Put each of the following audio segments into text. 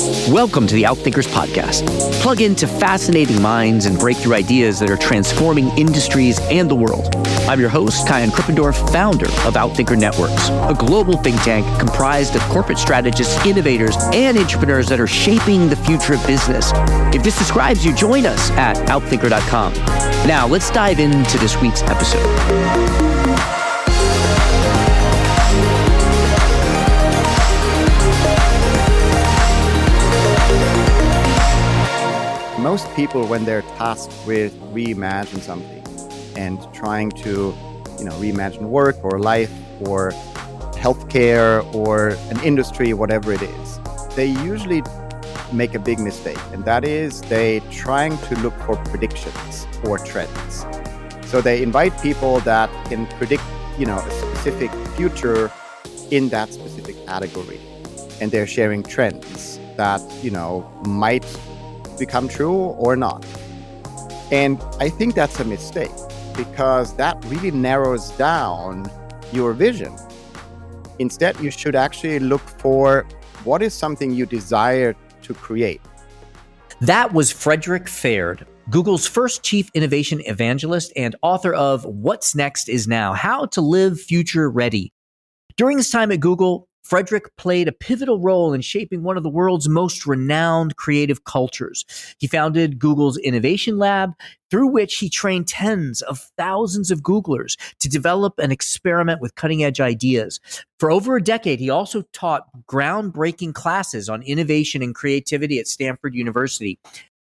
Welcome to the Outthinkers Podcast. Plug into fascinating minds and breakthrough ideas that are transforming industries and the world. I'm your host, Kyan Krippendorf, founder of Outthinker Networks, a global think tank comprised of corporate strategists, innovators, and entrepreneurs that are shaping the future of business. If this describes you, join us at outthinker.com. Now, let's dive into this week's episode. Most people, when they're tasked with reimagine something and trying to, reimagine work or life or healthcare or an industry, whatever it is, they usually make a big mistake. And that is they trying to look for predictions or trends. So they invite people that can predict, a specific future in that specific category. And they're sharing trends that, might become true or not. And I think that's a mistake because that really narrows down your vision. Instead, you should actually look for what is something you desire to create. That was Frederik Pferdt, Google's first chief innovation evangelist and author of What's Next is Now: How to Live Future Ready. During his time at Google, Frederik played a pivotal role in shaping one of the world's most renowned creative cultures. He founded Google's Innovation Lab, through which he trained tens of thousands of Googlers to develop and experiment with cutting-edge ideas. For over a decade, he also taught groundbreaking classes on innovation and creativity at Stanford University.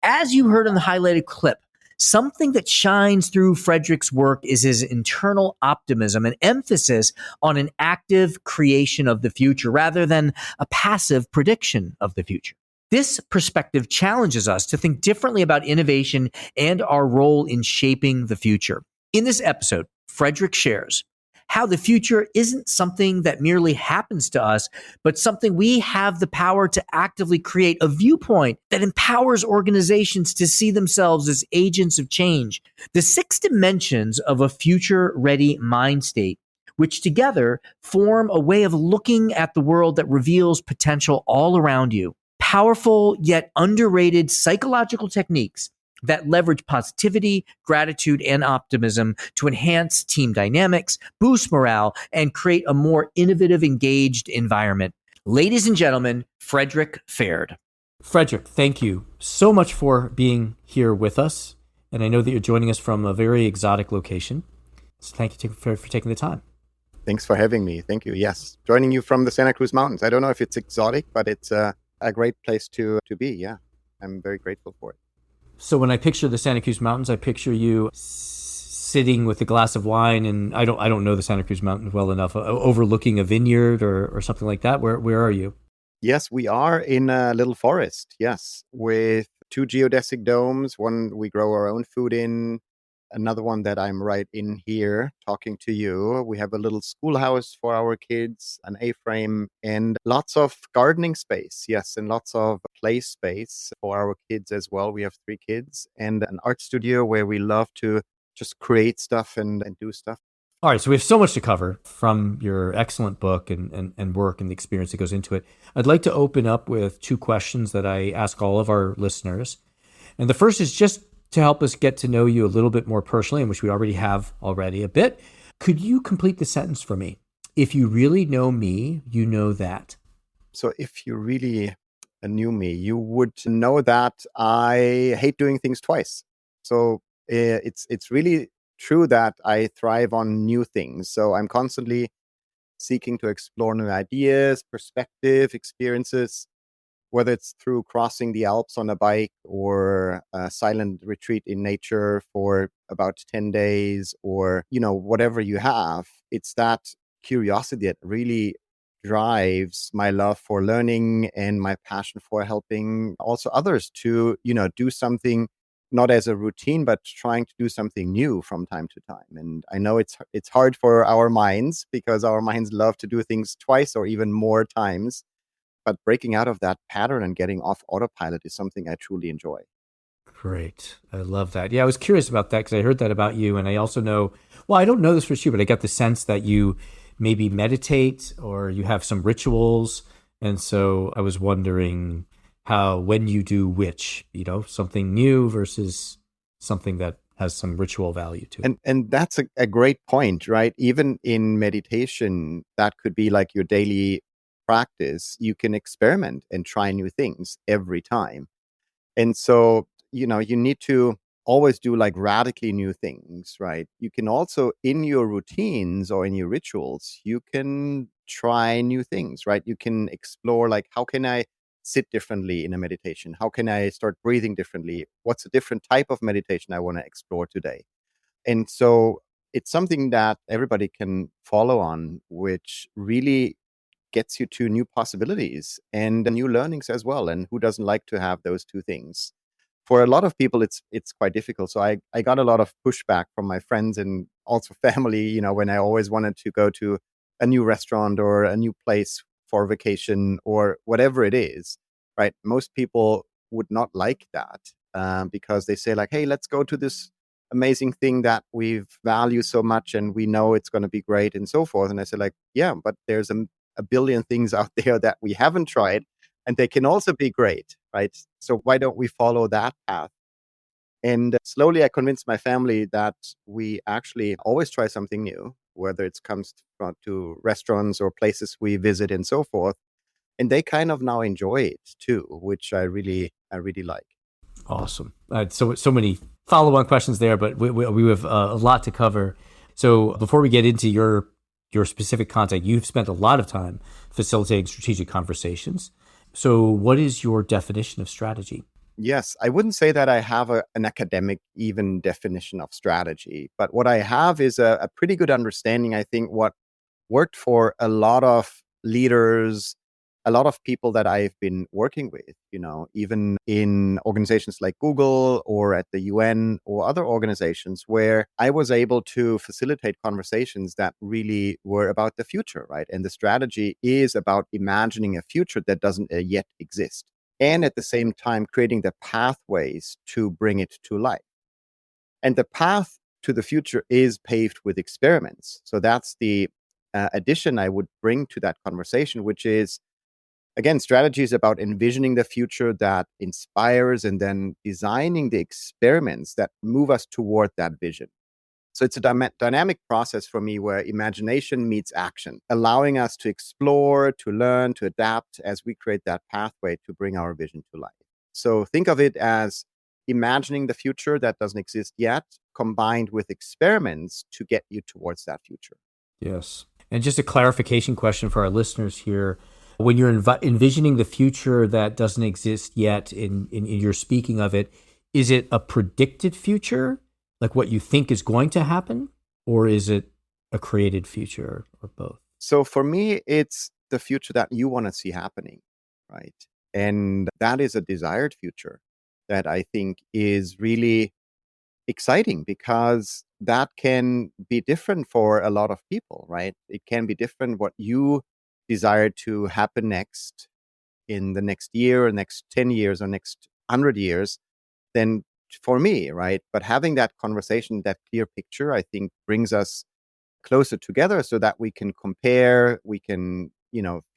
As you heard in the highlighted clip, something that shines through Frederik's work is his internal optimism and emphasis on an active creation of the future rather than a passive prediction of the future. This perspective challenges us to think differently about innovation and our role in shaping the future. In this episode, Frederik shares how the future isn't something that merely happens to us, but something we have the power to actively create, a viewpoint that empowers organizations to see themselves as agents of change. The 6 dimensions of a future-ready mind state, which together form a way of looking at the world that reveals potential all around you. Powerful yet underrated psychological techniques that leverage positivity, gratitude, and optimism to enhance team dynamics, boost morale, and create a more innovative, engaged environment. Ladies and gentlemen, Frederik Pferdt. Frederik, thank you so much for being here with us. And I know that you're joining us from a very exotic location. So thank you for taking the time. Thanks for having me. Thank you. Yes. Joining you from the Santa Cruz Mountains. I don't know if it's exotic, but it's a great place to be. Yeah. I'm very grateful for it. So when I picture the Santa Cruz Mountains, I picture you sitting with a glass of wine, and I don't know the Santa Cruz Mountains well enough, overlooking a vineyard or something like that. Where are you? Yes, we are in a little forest. Yes, with 2 geodesic domes. One we grow our own food in. Another one that I'm right in here talking to you. We have a little schoolhouse for our kids, an A-frame, and lots of gardening space. Yes, and lots of play space for our kids as well. We have 3 kids and an art studio where we love to just create stuff and do stuff. All right, so we have so much to cover from your excellent book and work and the experience that goes into it. I'd like to open up with 2 questions that I ask all of our listeners. And the first is just to help us get to know you a little bit more personally, in which we already have a bit. Could you complete the sentence for me? If you really know me, you know that. So if you really knew me, you would know that I hate doing things twice. So it's really true that I thrive on new things. So I'm constantly seeking to explore new ideas, perspective, experiences, whether it's through crossing the Alps on a bike or a silent retreat in nature for about 10 days or, whatever you have. It's that curiosity that really drives my love for learning and my passion for helping also others to, do something not as a routine, but trying to do something new from time to time. And I know it's hard for our minds because our minds love to do things twice or even more times. But breaking out of that pattern and getting off autopilot is something I truly enjoy. Great. I love that. Yeah, I was curious about that because I heard that about you. And I also know, I don't know this for sure, but I got the sense that you maybe meditate or you have some rituals. And so I was wondering how when you do which, something new versus something that has some ritual value to it. And that's a great point, right? Even in meditation, that could be like your daily practice. You can experiment and try new things every time. And so, you need to always do like radically new things, right? You can also, in your routines or in your rituals, you can try new things, right? You can explore, like, how can I sit differently in a meditation? How can I start breathing differently? What's a different type of meditation I want to explore today? And so it's something that everybody can follow on, which really gets you to new possibilities and new learnings as well. And who doesn't like to have those two things? For a lot of people, it's quite difficult. So I got a lot of pushback from my friends and also family, when I always wanted to go to a new restaurant or a new place for vacation or whatever it is, right? Most people would not like that because they say like, hey, let's go to this amazing thing that we value so much and we know it's going to be great and so forth. And I said like, yeah, but there's a billion things out there that we haven't tried and they can also be great, right? So why don't we follow that path? And slowly I convinced my family that we actually always try something new, whether it comes to restaurants or places we visit and so forth. And they kind of now enjoy it too, which I really like. Awesome. So many follow-on questions there, but we have a lot to cover. So before we get into your specific content, you've spent a lot of time facilitating strategic conversations. So what is your definition of strategy? Yes, I wouldn't say that I have an academic even definition of strategy, but what I have is a pretty good understanding, I think, what worked for a lot of leaders, a lot of people that I've been working with, even in organizations like Google or at the UN or other organizations where I was able to facilitate conversations that really were about the future, right? And the strategy is about imagining a future that doesn't yet exist. And at the same time, creating the pathways to bring it to life. And the path to the future is paved with experiments. So that's the addition I would bring to that conversation, which is, again, strategy is about envisioning the future that inspires and then designing the experiments that move us toward that vision. So it's a dynamic process for me where imagination meets action, allowing us to explore, to learn, to adapt as we create that pathway to bring our vision to life. So think of it as imagining the future that doesn't exist yet, combined with experiments to get you towards that future. Yes. And just a clarification question for our listeners here. When you're envisioning the future that doesn't exist yet, in your speaking of it, is it a predicted future, like what you think is going to happen, or is it a created future, or both? So for me, it's the future that you want to see happening, right? And that is a desired future that I think is really exciting because that can be different for a lot of people, right? It can be different what you desire to happen next in the next year or next 10 years or next 100 years than for me, right? But having that conversation, that clear picture, I think brings us closer together so that we can compare, we can,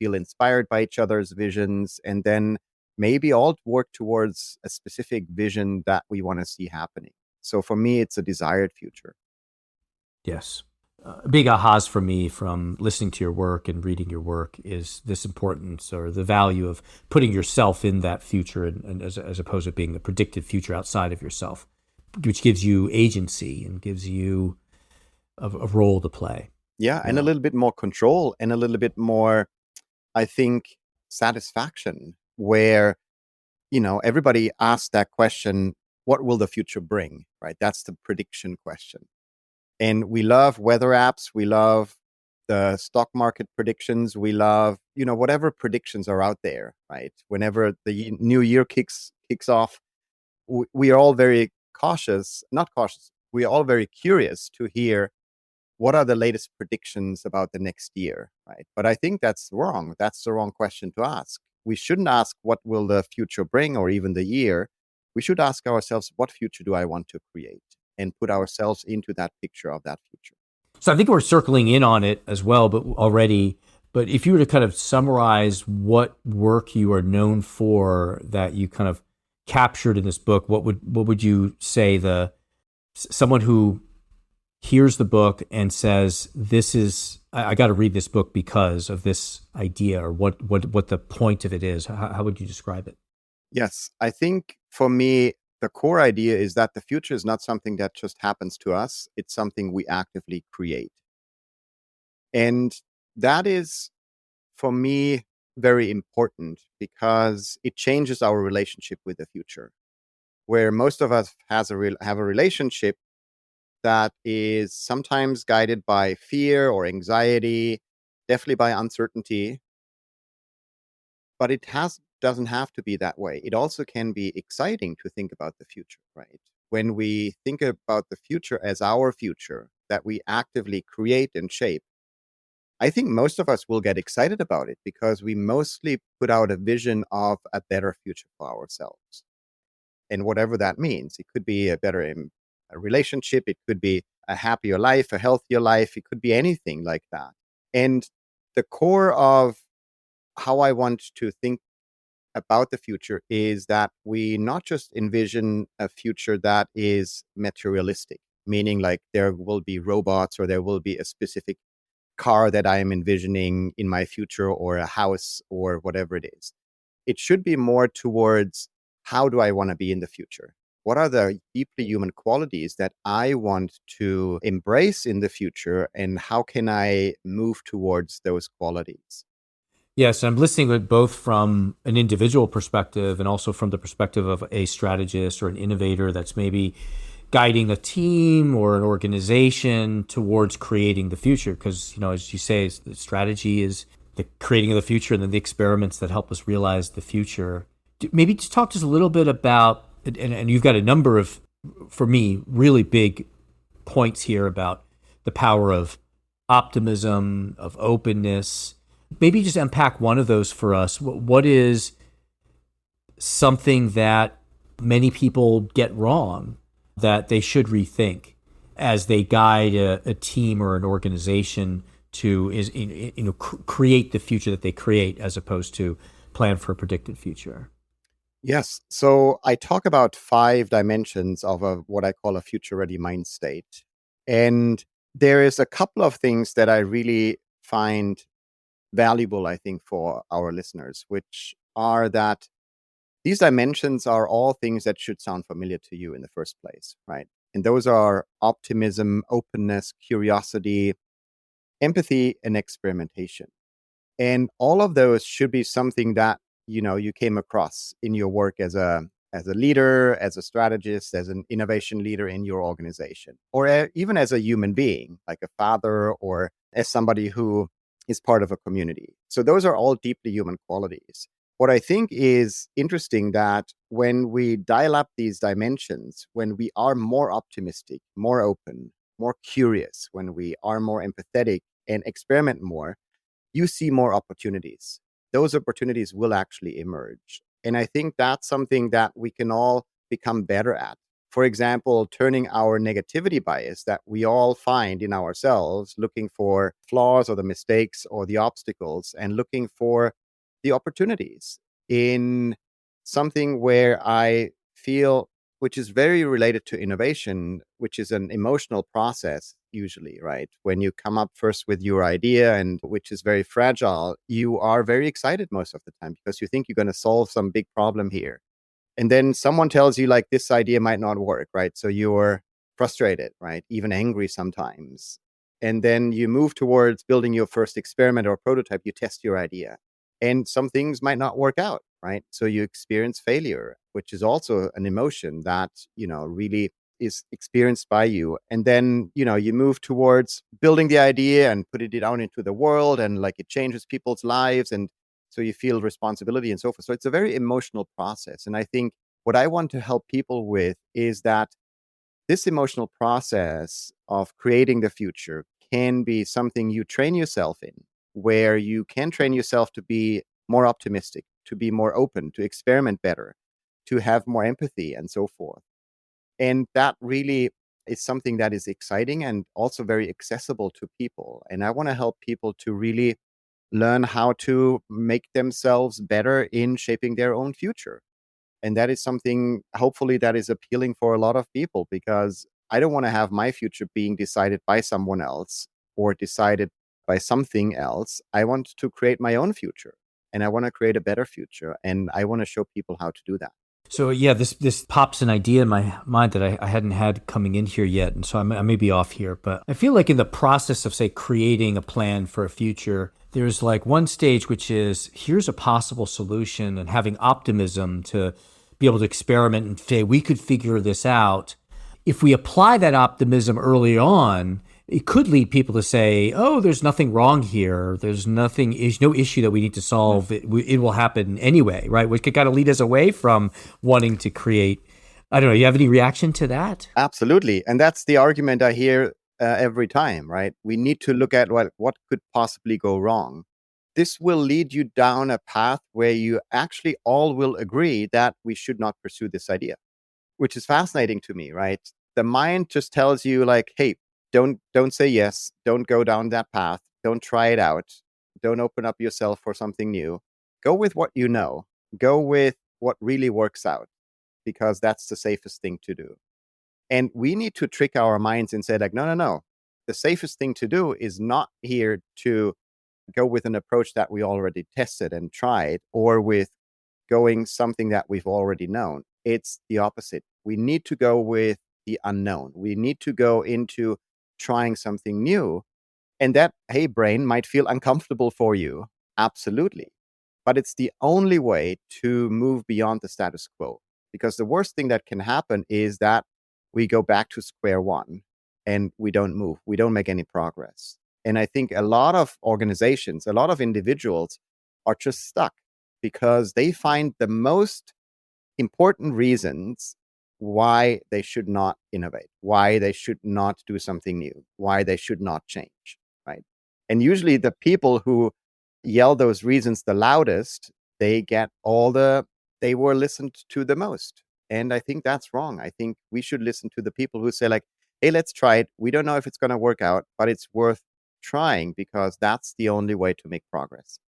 feel inspired by each other's visions, and then maybe all work towards a specific vision that we want to see happening. So for me, it's a desired future. Yes. Big ahas for me from listening to your work and reading your work is this importance or the value of putting yourself in that future and as opposed to being a predicted future outside of yourself, which gives you agency and gives you a role to play. Yeah, and a little bit more control and a little bit more, I think, satisfaction where, everybody asks that question, what will the future bring, right? That's the prediction question. And we love weather apps. We love the stock market predictions. We love, whatever predictions are out there, right? Whenever the new year kicks off, we are all very not cautious. We are all very curious to hear what are the latest predictions about the next year, right? But I think that's wrong. That's the wrong question to ask. We shouldn't ask what will the future bring or even the year. We should ask ourselves, what future do I want to create? And put ourselves into that picture of that future. So I think we're circling in on it as well, but already But if you were to kind of summarize what work you are known for that you kind of captured in this book, what would you say someone who hears the book and says, "This is I got to read this book because of this idea," or what the point of it is? How would you describe it? Yes, I think for me, the core idea is that the future is not something that just happens to us. It's something we actively create. And that is, for me, very important because it changes our relationship with the future. Where most of us have a relationship that is sometimes guided by fear or anxiety, definitely by uncertainty, but doesn't have to be that way. It also can be exciting to think about the future, right? When we think about the future as our future that we actively create and shape, I think most of us will get excited about it because we mostly put out a vision of a better future for ourselves. And whatever that means, it could be a better a relationship, it could be a happier life, a healthier life, it could be anything like that. And the core of how I want to think about the future is that we not just envision a future that is materialistic, meaning like there will be robots or there will be a specific car that I am envisioning in my future or a house or whatever it is. It should be more towards how do I want to be in the future? What are the deeply human qualities that I want to embrace in the future? And how can I move towards those qualities? Yes, I'm listening to it both from an individual perspective and also from the perspective of a strategist or an innovator that's maybe guiding a team or an organization towards creating the future. Because, as you say, the strategy is the creating of the future and then the experiments that help us realize the future. Maybe just talk to us a little bit about, and you've got a number of, for me, really big points here about the power of optimism, of openness. Maybe just unpack one of those for us. What is something that many people get wrong that they should rethink as they guide a team or an organization to create the future that they create as opposed to plan for a predicted future? Yes. So I talk about 5 dimensions of what I call a future ready mind state. And there is a couple of things that I really find valuable, I think, for our listeners, which are that these dimensions are all things that should sound familiar to you in the first place, right? And those are optimism, openness, curiosity, empathy, and experimentation. And all of those should be something that, you came across in your work as a leader, as a strategist, as an innovation leader in your organization, or even as a human being, like a father or as somebody who is part of a community. So those are all deeply human qualities. What I think is interesting that when we dial up these dimensions, when we are more optimistic, more open, more curious, when we are more empathetic and experiment more, you see more opportunities. Those opportunities will actually emerge. And I think that's something that we can all become better at. For example, turning our negativity bias that we all find in ourselves, looking for flaws or the mistakes or the obstacles, and looking for the opportunities in something where I feel, which is very related to innovation, which is an emotional process usually, right? When you come up first with your idea and which is very fragile, you are very excited most of the time because you think you're going to solve some big problem here. And then someone tells you like this idea might not work, right? So you're frustrated, right? Even angry sometimes. And then you move towards building your first experiment or prototype, you test your idea. And some things might not work out, right? So you experience failure, which is also an emotion that, really is experienced by you. And then, you move towards building the idea and putting it out into the world and like it changes people's lives. And so you feel responsibility and so forth. So it's a very emotional process. And I think what I want to help people with is that this emotional process of creating the future can be something you train yourself in, where you can train yourself to be more optimistic, to be more open, to experiment better, to have more empathy and so forth. And that really is something that is exciting and also very accessible to people. And I want to help people to really learn how to make themselves better in shaping their own future. And that is something, hopefully, that is appealing for a lot of people, because I don't want to have my future being decided by someone else or decided by something else. I want to create my own future, and I want to create a better future, and I want to show people how to do that. So yeah, this pops an idea in my mind that I hadn't had coming in here yet, and so I may be off here, but I feel like in the process of, say, creating a plan for a future, there's like one stage which is, here's a possible solution, and having optimism to be able to experiment and say, we could figure this out. If we apply that optimism early on, it could lead people to say, oh, there's nothing wrong here. There's no issue that we need to solve. It will happen anyway, right? Which could kind of lead us away from wanting to create. I don't know. You have any reaction to that? Absolutely. And that's the argument I hear every time, right? We need to look at what could possibly go wrong. This will lead you down a path where you actually all will agree that we should not pursue this idea, which is fascinating to me, right? The mind just tells you like, hey, don't say yes, don't go down that path, don't try it out, don't open up yourself for something new. Go with what you know. Go with what really works out, because that's the safest thing to do. And we need to trick our minds and say like, no. The safest thing to do is not here to go with an approach that we already tested and tried, or with going something that we've already known. It's the opposite. We need to go with the unknown. We need to go into trying something new. And that, hey, brain, might feel uncomfortable for you. Absolutely. But it's the only way to move beyond the status quo. Because the worst thing that can happen is that we go back to square one and we don't move. We don't make any progress. And I think a lot of organizations, a lot of individuals are just stuck because they find the most important reasons why they should not innovate, why they should not do something new, why they should not change, right? And usually the people who yell those reasons the loudest, they were listened to the most. And I think that's wrong. I think we should listen to the people who say like, hey, let's try it. We don't know if it's going to work out, but it's worth trying, because that's the only way to make progress.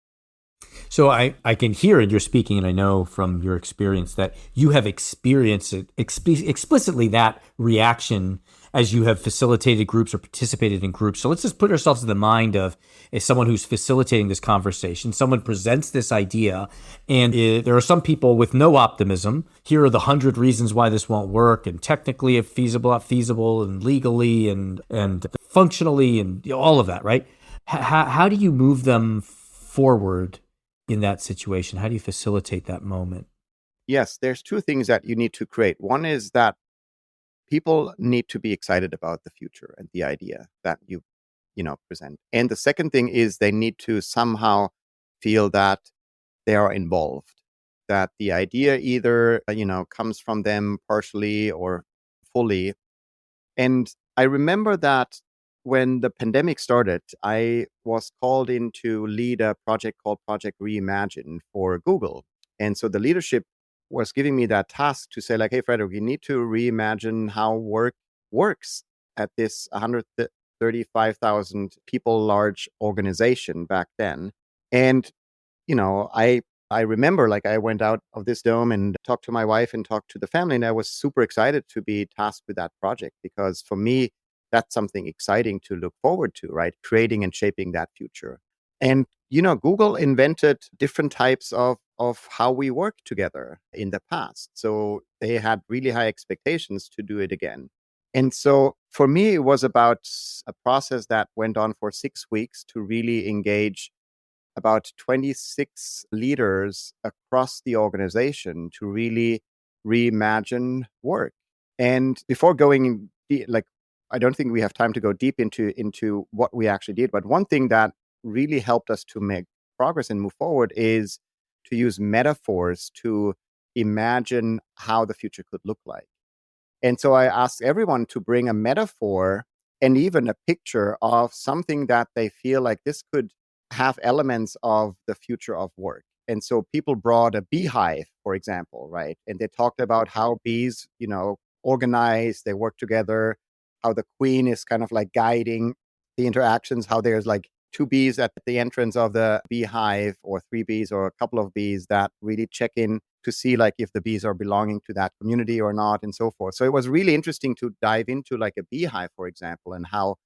So I can hear in your speaking, and I know from your experience that you have experienced it explicitly, that reaction as you have facilitated groups or participated in groups. So let's just put ourselves in the mind of someone who's facilitating this conversation. Someone presents this idea, and there are some people with no optimism. Here are the 100 reasons why this won't work, and technically if feasible, not feasible, and legally and functionally, and all of that, right? How do you move them forward in that situation? How do you facilitate that moment? Yes, there's two things that you need to create. One is that people need to be excited about the future and the idea that you present. And the second thing is they need to somehow feel that they are involved, that the idea either, comes from them partially or fully. And I remember that when the pandemic started, I was called in to lead a project called Project Reimagine for Google. And so the leadership was giving me that task to say like, hey, Frederik, you need to reimagine how work works at this 135,000 people large organization back then. And, I remember like I went out of this dome and talked to my wife and talked to the family, and I was super excited to be tasked with that project, because for me, that's something exciting to look forward to, right? Creating and shaping that future. And, Google invented different types of how we work together in the past. So they had really high expectations to do it again. And so for me, it was about a process that went on for 6 weeks to really engage about 26 leaders across the organization to really reimagine work. And before going I don't think we have time to go deep into what we actually did, but one thing that really helped us to make progress and move forward is to use metaphors to imagine how the future could look like. And so I asked everyone to bring a metaphor and even a picture of something that they feel like this could have elements of the future of work. And so people brought a beehive, for example, right? And they talked about how bees, organize, they work together, how the queen is kind of like guiding the interactions, how there's like two bees at the entrance of the beehive, or three bees or a couple of bees that really check in to see like if the bees are belonging to that community or not, and so forth. So it was really interesting to dive into like a beehive, for example, and how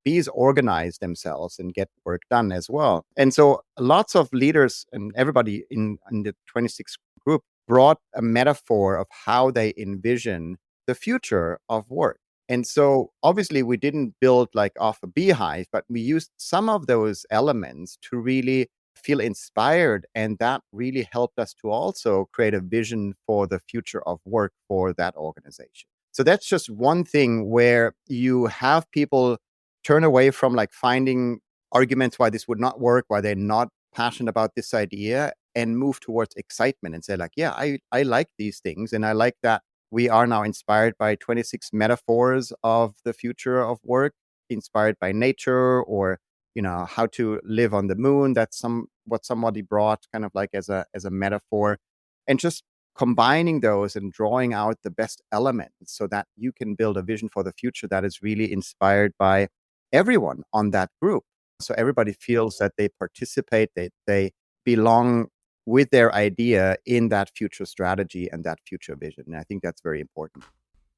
bees organize themselves and get work done as well. And so lots of leaders and everybody in the 26 group brought a metaphor of how they envision the future of work. And so obviously we didn't build like off a beehive, but we used some of those elements to really feel inspired. And that really helped us to also create a vision for the future of work for that organization. So that's just one thing where you have people turn away from like finding arguments why this would not work, why they're not passionate about this idea, and move towards excitement and say like, yeah, I like these things. And I like that we are now inspired by 26 metaphors of the future of work, inspired by nature, or, how to live on the moon. That's what somebody brought kind of like as a metaphor, and just combining those and drawing out the best elements so that you can build a vision for the future that is really inspired by everyone on that group. So everybody feels that they participate, they belong with their idea in that future strategy and that future vision. And I think that's very important.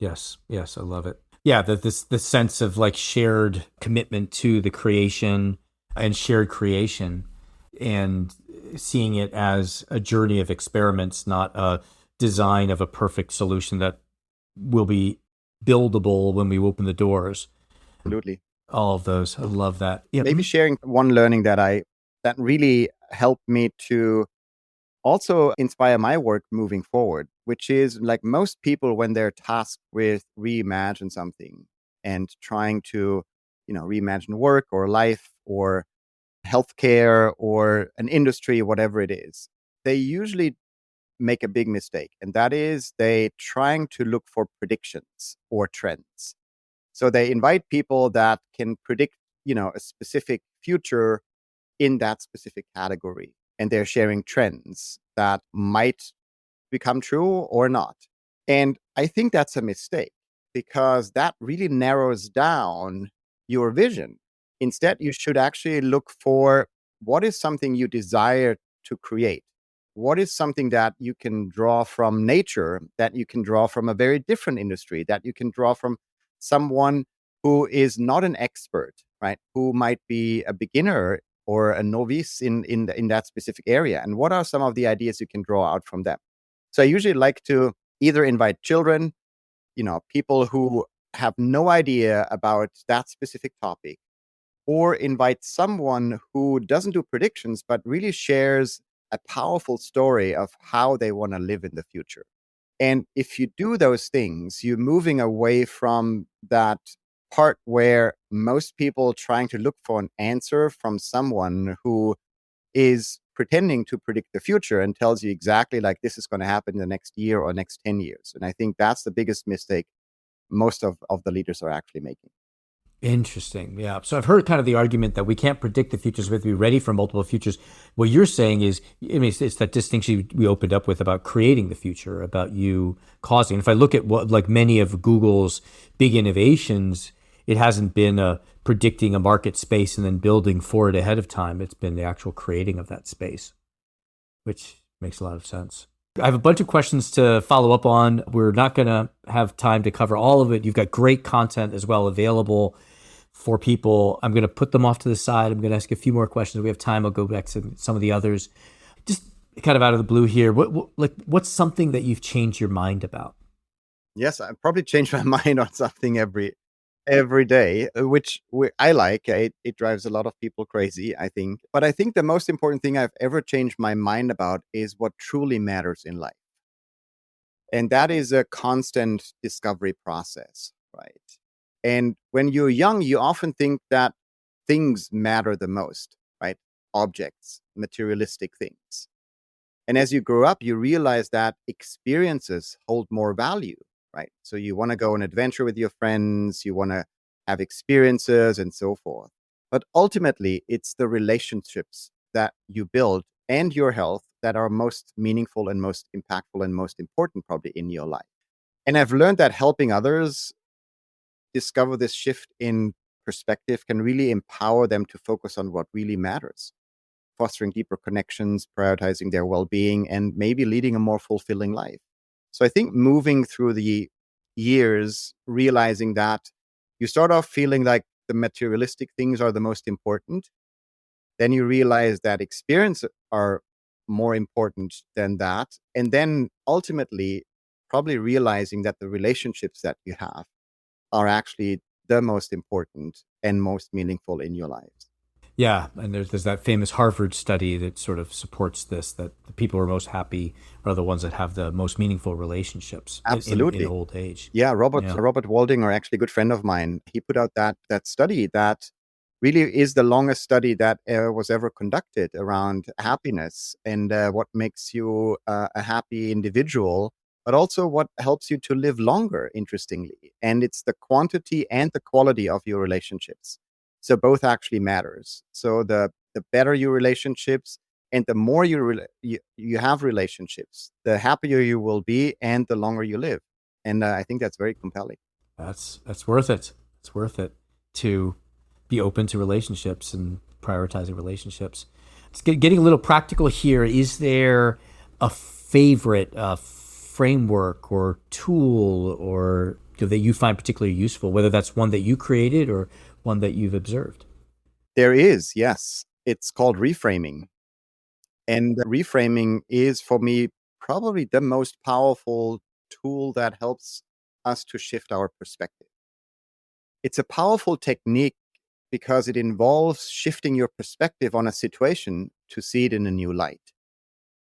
Yes, I love it. Yeah, this sense of like shared commitment to the creation and shared creation, and seeing it as a journey of experiments, not a design of a perfect solution that will be buildable when we open the doors. Absolutely. All of those. I love that. Yeah. Maybe sharing one learning that really helped me to also inspire my work moving forward, which is like most people, when they're tasked with reimagine something and trying to, reimagine work or life or healthcare or an industry, whatever it is, they usually make a big mistake. And that is they trying to look for predictions or trends. So they invite people that can predict, a specific future in that specific category. And they're sharing trends that might become true or not. And I think that's a mistake, because that really narrows down your vision. Instead, you should actually look for what is something you desire to create. What is something that you can draw from nature, that you can draw from a very different industry, that you can draw from someone who is not an expert, right? Who might be a beginner or a novice in that specific area. And what are some of the ideas you can draw out from them? So I usually like to either invite children, people who have no idea about that specific topic, or invite someone who doesn't do predictions, but really shares a powerful story of how they want to live in the future. And if you do those things, you're moving away from that part where most people trying to look for an answer from someone who is pretending to predict the future and tells you exactly like this is going to happen in the next year or next 10 years. And I think that's the biggest mistake most of the leaders are actually making. Interesting. Yeah. So I've heard kind of the argument that we can't predict the futures, we have to be ready for multiple futures. What you're saying is, it's that distinction we opened up with about creating the future, about you causing. And if I look at what, like many of Google's big innovations, it hasn't been predicting a market space and then building for it ahead of time. It's been the actual creating of that space, which makes a lot of sense. I have a bunch of questions to follow up on. We're not going to have time to cover all of it. You've got great content as well available for people. I'm going to put them off to the side. I'm going to ask a few more questions. If we have time, I'll go back to some of the others. Just kind of out of the blue here, what's something that you've changed your mind about? Yes, I probably change my mind on something every day, which I like. It drives a lot of people crazy, I think. But I think the most important thing I've ever changed my mind about is what truly matters in life. And that is a constant discovery process, right? And when you're young, you often think that things matter the most, right? Objects, materialistic things. And as you grow up, you realize that experiences hold more value, right? So you want to go on an adventure with your friends, you want to have experiences and so forth. But ultimately, it's the relationships that you build and your health that are most meaningful and most impactful and most important probably in your life. And I've learned that helping others discover this shift in perspective can really empower them to focus on what really matters, fostering deeper connections, prioritizing their well-being, and maybe leading a more fulfilling life. So I think moving through the years, realizing that you start off feeling like the materialistic things are the most important, then you realize that experience are more important than that. And then ultimately, probably realizing that the relationships that you have are actually the most important and most meaningful in your lives. Yeah, and there's that famous Harvard study that sort of supports this, that the people who are most happy are the ones that have the most meaningful relationships Absolutely. in old age. Yeah, Robert Walding, or actually a good friend of mine, he put out that study that really is the longest study that was ever conducted around happiness and what makes you a happy individual, but also what helps you to live longer, interestingly. And it's the quantity and the quality of your relationships. So both actually matters. So the better your relationships and the more you have relationships, the happier you will be and the longer you live. And I think that's very compelling. That's worth it. It's worth it to be open to relationships and prioritizing relationships. It's getting a little practical here. Is there a favorite framework or tool or that you find particularly useful, whether that's one that you created or one that you've observed? There is, yes. It's called reframing. And reframing is, for me, probably the most powerful tool that helps us to shift our perspective. It's a powerful technique because it involves shifting your perspective on a situation to see it in a new light.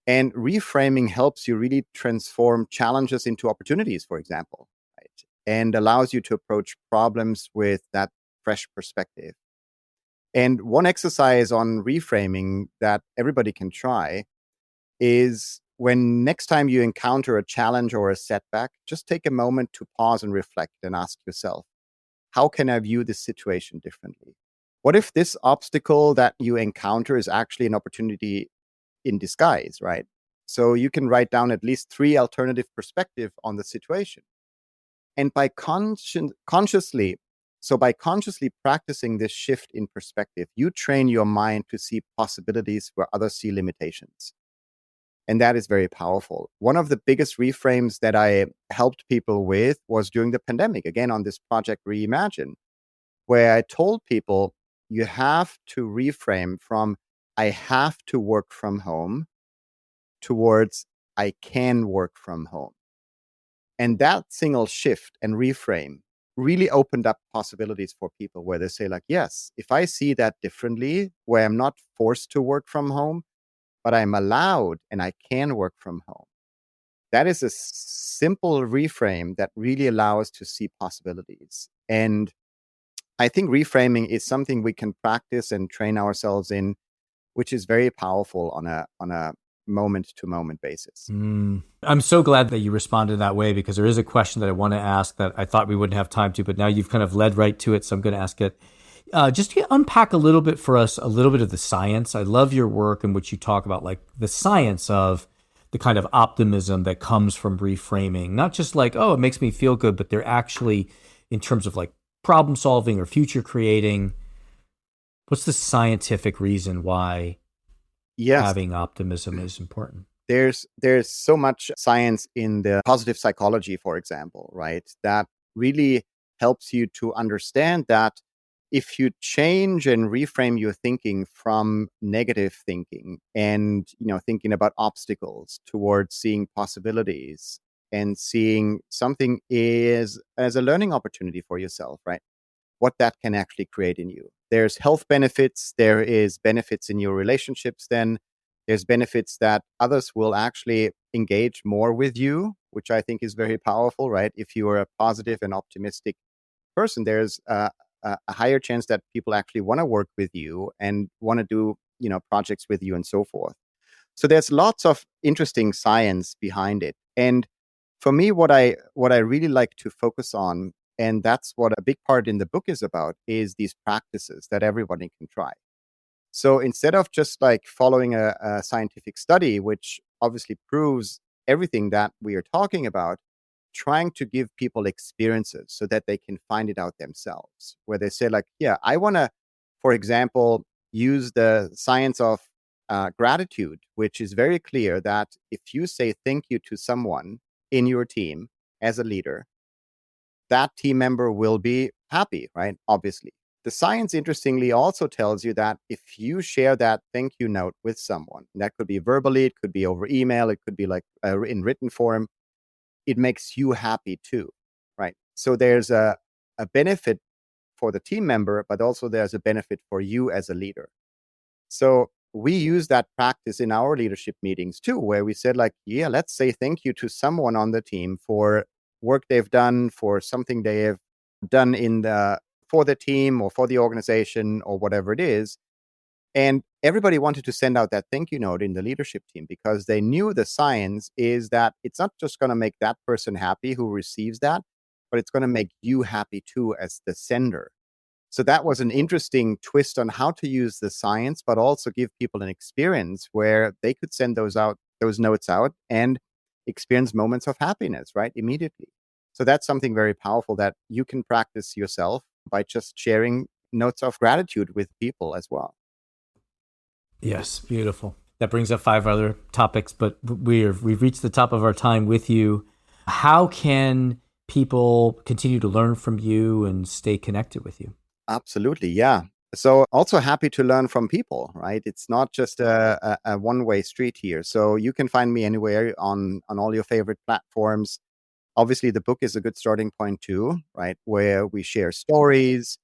And reframing helps you really transform challenges into opportunities, for example, right? And allows you to approach problems with that fresh perspective. And one exercise on reframing that everybody can try is when next time you encounter a challenge or a setback, just take a moment to pause and reflect and ask yourself, how can I view this situation differently? What if this obstacle that you encounter is actually an opportunity in disguise, right? So you can write down at least 3 alternative perspectives on the situation. And by consciously practicing this shift in perspective, you train your mind to see possibilities where others see limitations. And that is very powerful. One of the biggest reframes that I helped people with was during the pandemic, again, on this project Reimagine, where I told people you have to reframe from I have to work from home towards I can work from home. And that single shift and reframe really opened up possibilities for people where they say, like, yes, if I see that differently, where I'm not forced to work from home, but I'm allowed and I can work from home. That is a simple reframe that really allows to see possibilities. And I think reframing is something we can practice and train ourselves in, which is very powerful on a moment to moment basis. I'm so glad that you responded that way, because there is a question that I want to ask that I thought we wouldn't have time to, but now you've kind of led right to it. So I'm going to ask it. Just to unpack a little bit for us, a little bit of the science. I love your work in which you talk about like the science of the kind of optimism that comes from reframing, not just like, oh, it makes me feel good, but they're actually in terms of like problem solving or future creating. What's the scientific reason why having optimism is important? There's so much science in the positive psychology, for example, right? That really helps you to understand that if you change and reframe your thinking from negative thinking and, thinking about obstacles towards seeing possibilities and seeing something as a learning opportunity for yourself, right? What that can actually create in you. There's health benefits, there is benefits in your relationships, then there's benefits that others will actually engage more with you, which I think is very powerful, right? If you are a positive and optimistic person, there's a higher chance that people actually want to work with you and want to do, projects with you and so forth. So there's lots of interesting science behind it. And for me, what I really like to focus on, and that's what a big part in the book is about, is these practices that everybody can try. So instead of just like following a scientific study, which obviously proves everything that we are talking about, trying to give people experiences so that they can find it out themselves, where they say like, yeah, I want to, for example, use the science of gratitude, which is very clear that if you say thank you to someone in your team as a leader, that team member will be happy, right? Obviously. The science, interestingly, also tells you that if you share that thank you note with someone, that could be verbally, it could be over email, it could be like in written form, it makes you happy too, right? So there's a benefit for the team member, but also there's a benefit for you as a leader. So we use that practice in our leadership meetings too, where we said like, yeah, let's say thank you to someone on the team for work they've done, for something they have done for the team or for the organization or whatever it is. And everybody wanted to send out that thank you note in the leadership team because they knew the science is that it's not just going to make that person happy who receives that, but it's going to make you happy too as the sender. So that was an interesting twist on how to use the science, but also give people an experience where they could send those notes out and experience moments of happiness, right? Immediately. So that's something very powerful that you can practice yourself by just sharing notes of gratitude with people as well. Yes, beautiful. That brings up 5 other topics, but we've reached the top of our time with you. How can people continue to learn from you and stay connected with you? Absolutely, yeah. So also happy to learn from people, right? It's not just a one-way street here. So you can find me anywhere on all your favorite platforms. Obviously, the book is a good starting point too, right? Where we share stories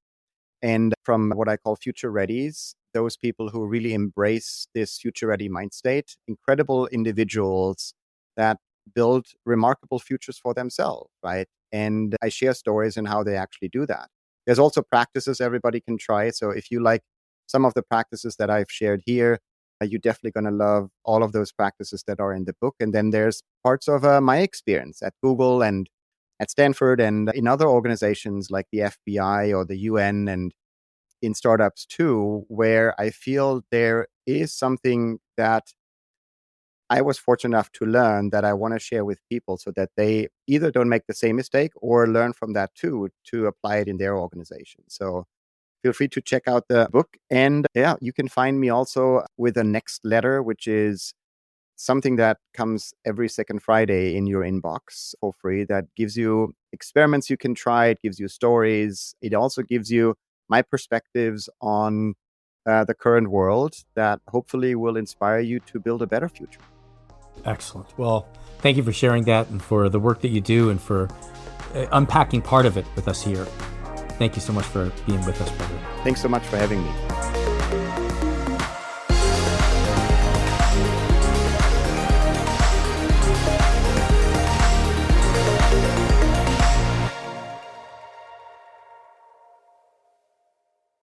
and from what I call future readies, those people who really embrace this future ready mind state, incredible individuals that build remarkable futures for themselves, right? And I share stories and how they actually do that. There's also practices everybody can try. So if you like some of the practices that I've shared here, you're definitely going to love all of those practices that are in the book. And then there's parts of my experience at Google and at Stanford and in other organizations like the FBI or the UN and in startups too, where I feel there is something that I was fortunate enough to learn that I want to share with people so that they either don't make the same mistake or learn from that too to apply it in their organization. So feel free to check out the book. And yeah, you can find me also with a next letter, which is something that comes every second Friday in your inbox for free that gives you experiments you can try. It gives you stories. It also gives you my perspectives on the current world that hopefully will inspire you to build a better future. Excellent. Well, thank you for sharing that and for the work that you do and for unpacking part of it with us here. Thank you so much for being with us, brother. Thanks so much for having me.